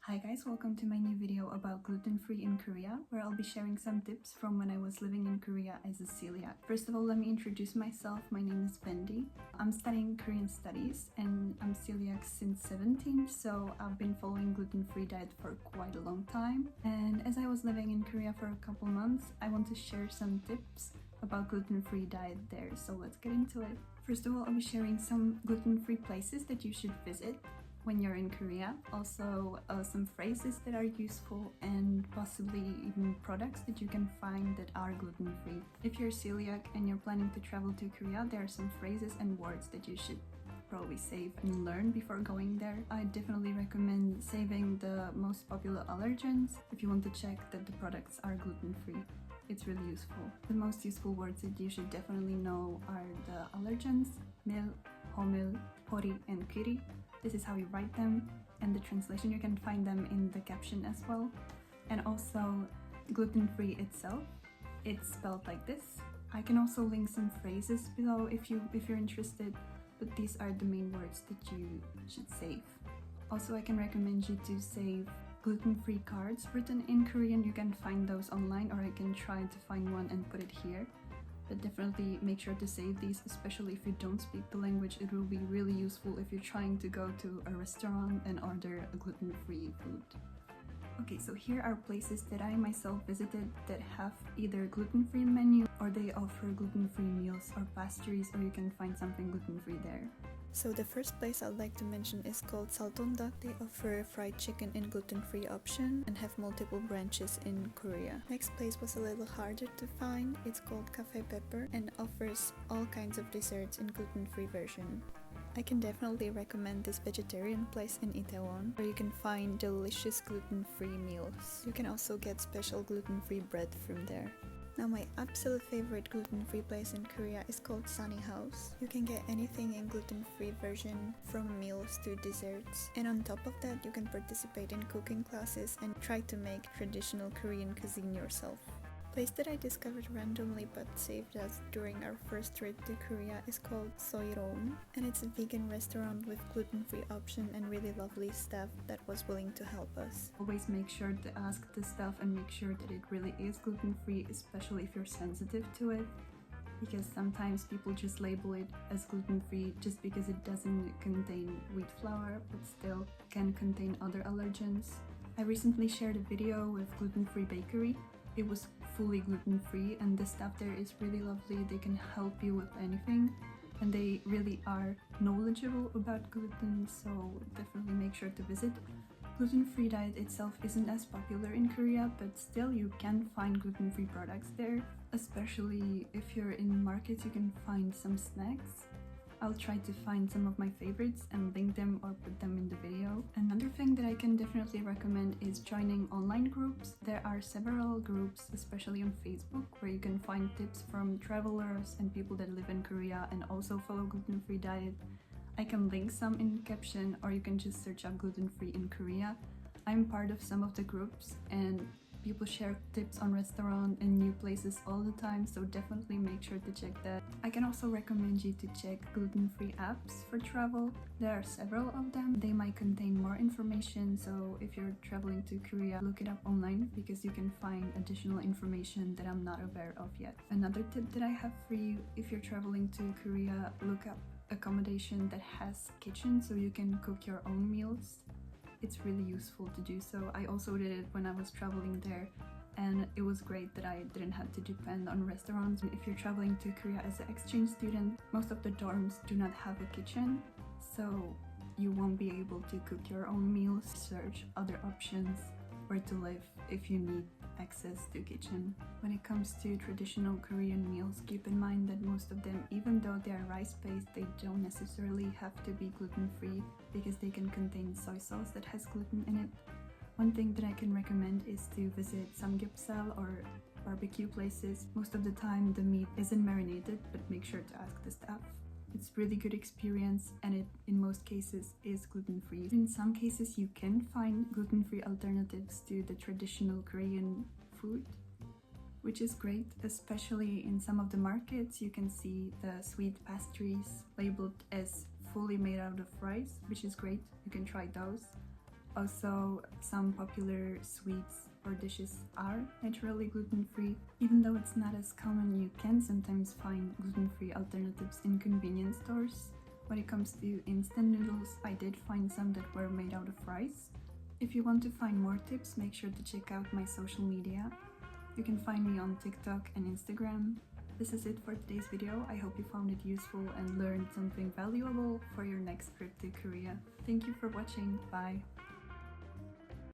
Hi guys, welcome to my new video about gluten-free in Korea, where I'll be sharing some tips from when I was living in Korea as a celiac. First of all, let me introduce myself. My name is Vendy. I'm studying Korean studies and I'm celiac since 17, so I've been following gluten-free diet for quite a long time. And as I was living in Korea for a couple months, I want to share some tips about gluten-free diet there, so let's get into it. First of all, I'll be sharing some gluten-free places that you should visit when you're in Korea. Also, some phrases that are useful and possibly even products that you can find that are gluten-free. If you're celiac and you're planning to travel to Korea, there are some phrases and words that you should probably save and learn before going there. I definitely recommend saving the most popular allergens if you want to check that the products are gluten-free. It's really useful. The most useful words that you should definitely know are the allergens, mil, homil, bori, and gwiri. This is how you write them, and the translation you can find them in the caption as well. And also gluten-free itself, it's spelled like this. I can also link some phrases below if you're interested, but these are the main words that you should save. Also, I can recommend you to save gluten-free cards written in Korean. You can find those online, or I can try to find one and put it here. But definitely make sure to save these, especially if you don't speak the language. It will be really useful if you're trying to go to a restaurant and order a gluten-free food. Okay, so here are places that I myself visited that have either gluten-free menu or they offer gluten-free meals or pastries, or you can find something gluten-free there. So the first place I'd like to mention is called Hongdae. They offer fried chicken in gluten-free option and have multiple branches in Korea. Next place was a little harder to find. It's called Cafe Pepper and offers all kinds of desserts in gluten-free version. I can definitely recommend this vegetarian place in Itaewon, where you can find delicious gluten-free meals. You can also get special gluten-free bread from there. Now my absolute favorite gluten-free place in Korea is called Sunny House. You can get anything in gluten-free version, from meals to desserts. And on top of that, you can participate in cooking classes and try to make traditional Korean cuisine yourself. Place that I discovered randomly but saved us during our first trip to Korea is called Soiroum, and it's a vegan restaurant with gluten-free option and really lovely staff that was willing to help us. Always make sure to ask the staff and make sure that it really is gluten-free, especially if you're sensitive to it, because sometimes people just label it as gluten-free just because it doesn't contain wheat flour, but still can contain other allergens. I recently shared a video with Gluten-Free Bakery. It was fully gluten-free and the staff there is really lovely. They can help you with anything and they really are knowledgeable about gluten, so definitely make sure to visit. Gluten-free diet itself isn't as popular in Korea, but still you can find gluten-free products there, especially if you're in markets. You can find some snacks. I'll try to find some of my favorites and link them or put them in the video. Another thing that I can definitely recommend is joining online groups. There are several groups, especially on Facebook, where you can find tips from travelers and people that live in Korea and also follow gluten-free diet. I can link some in the caption, or you can just search up gluten-free in Korea. I'm part of some of the groups and people share tips on restaurants and new places all the time, so definitely make sure to check that. I can also recommend you to check gluten-free apps for travel. There are several of them. They might contain more information, so if you're traveling to Korea, look it up online because you can find additional information that I'm not aware of yet. Another tip that I have for you, if you're traveling to Korea, look up accommodation that has kitchen so you can cook your own meals. It's really useful to do so. I also did it when I was traveling there, and it was great that I didn't have to depend on restaurants. If you're traveling to Korea as an exchange student, most of the dorms do not have a kitchen, so you won't be able to cook your own meals. Search other options where to live if you need access to kitchen. When it comes to traditional Korean meals, keep in mind that most of them, even though they are rice-based, they don't necessarily have to be gluten-free because they can contain soy sauce that has gluten in it. One thing that I can recommend is to visit samgyeopsal or barbecue places. Most of the time the meat isn't marinated, but make sure to ask the staff. It's really good experience and it in most cases is gluten-free. In some cases you can find gluten-free alternatives to the traditional Korean food, which is great, especially in some of the markets. You can see the sweet pastries labeled as fully made out of rice, which is great. You can try those. Also, some popular sweets or dishes are naturally gluten-free. Even though it's not as common, you can sometimes find gluten-free alternatives in convenience stores. When it comes to instant noodles, I did find some that were made out of rice. If you want to find more tips, make sure to check out my social media. You can find me on TikTok and Instagram. This is it for today's video. I hope you found it useful and learned something valuable for your next trip to Korea. Thank you for watching. Bye!